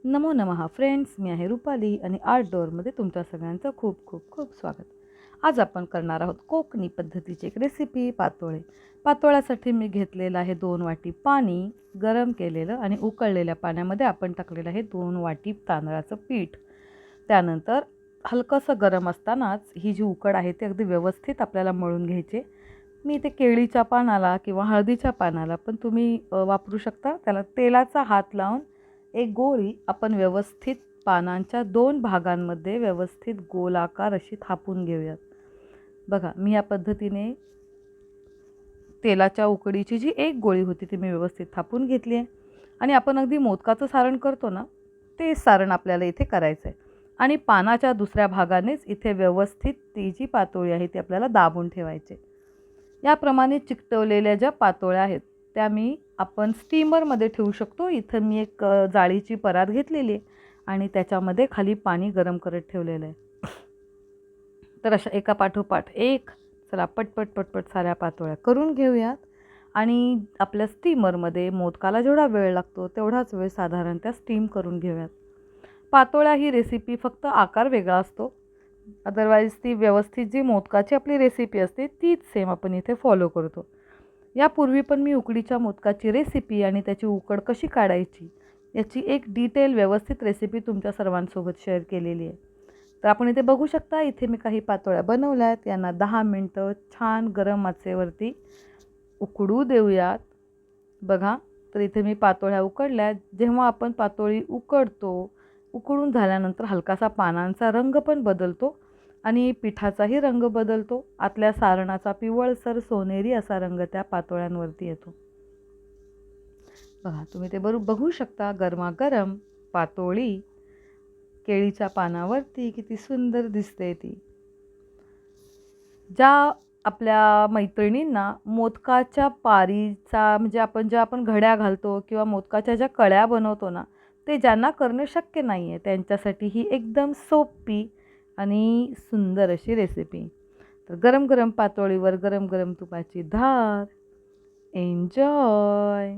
नमो नमः फ्रेंड्स, मी आहे रुपाली आणि आर्ट डोअरमध्ये तुमच्या सगळ्यांचं खूप खूप खूप स्वागत. आज आपण करणार आहोत कोकणी पद्धतीची एक रेसिपी पातोळे. पातोळ्यासाठी मी घेतलेलं आहे 2 वाटी पाणी गरम केलेलं आणि उकळलेल्या पाण्यामध्ये आपण टाकलेलं आहे 2 वाटी तांदळाचं पीठ. त्यानंतर हलकंसं गरम असतानाच ही जी उकड आहे ती अगदी व्यवस्थित आपल्याला मळून घ्यायची. मी इथे केळीच्या पानाला किंवा हळदीच्या पानाला पण तुम्ही वापरू शकता. त्याला तेलाचा हात लावून एक गोळी आपण व्यवस्थित पानांच्या 2 भागांमध्ये व्यवस्थित गोलाकार अशी थापून घेऊयात. बघा, मी या पद्धतीने तेलाच्या उकडीची जी एक गोळी होती ती मी व्यवस्थित थापून घेतली आहे आणि आपण अगदी मोदकाचं सारण करतो ना, ते सारण आपल्याला इथे करायचं आहे. आणि पानाच्या दुसऱ्या भागानेच इथे व्यवस्थित ती जी पातोळी आहे ती आपल्याला दाबून ठेवायची. याप्रमाणे चिकटवलेल्या ज्या पातोळ्या आहेत त्या आपण स्टीमरमध्ये ठेवू शकतो. इथं मी एक जाळीची परात घेतलेली आहे आणि त्याच्यामध्ये खाली पाणी गरम करत ठेवलेलं आहे. तर अशा एका पाठोपाठ एक चला पटपट पटपट साऱ्या पातोळ्या करून घेऊयात आणि आपल्या स्टीमरमध्ये मोदकाला जेवढा वेळ लागतो तेवढाच वेळ साधारण त्या स्टीम करून घेऊयात. पातोळ्या ही रेसिपी फक्त आकार वेगळा असतो, अदरवाईज ती व्यवस्थित जी मोदकाची आपली रेसिपी असते तीच सेम आपण इथे फॉलो करतो. यापूर्वी पण मी उकडीच्या मोदकाची रेसिपी आणि त्याची उकड कशी काढायची याची एक डिटेल व्यवस्थित रेसिपी तुमच्या सर्वांसोबत शेअर केलेली आहे. तर आपण इथे बघू शकता, इथे मी काही पातोळ्या बनवल्या आहेत. यांना 10 मिनटं छान गरम आचेवरती उकडू देऊयात. बघा, तर इथे मी पातोळ्या उकडल्या. जेव्हा आपण पातोळी उकडतो, उकडून झाल्यानंतर हलकासा पानांचा रंग पण बदलतो आणि पिठाचाही रंग बदलतो. आतल्या सारणाचा पिवळसर सोनेरी असा रंग त्या पातोळ्यांवरती येतो. बघा, तुम्ही ते बघू शकता. गरमागरम पातोळी केळीच्या पानावरती किती सुंदर दिसते ती. ज्या आपल्या मैत्रिणींना मोदकाच्या पारीचा म्हणजे आपण घड्या घालतो किंवा मोदकाच्या ज्या कळ्या बनवतो ना, ते ज्यांना करणे शक्य नाही आहे त्यांच्यासाठी ही एकदम सोपी आणि सुंदर अशी रेसिपी. तर गरम गरम पातोळीवर गरम गरम तुपाची धार. एन्जॉय.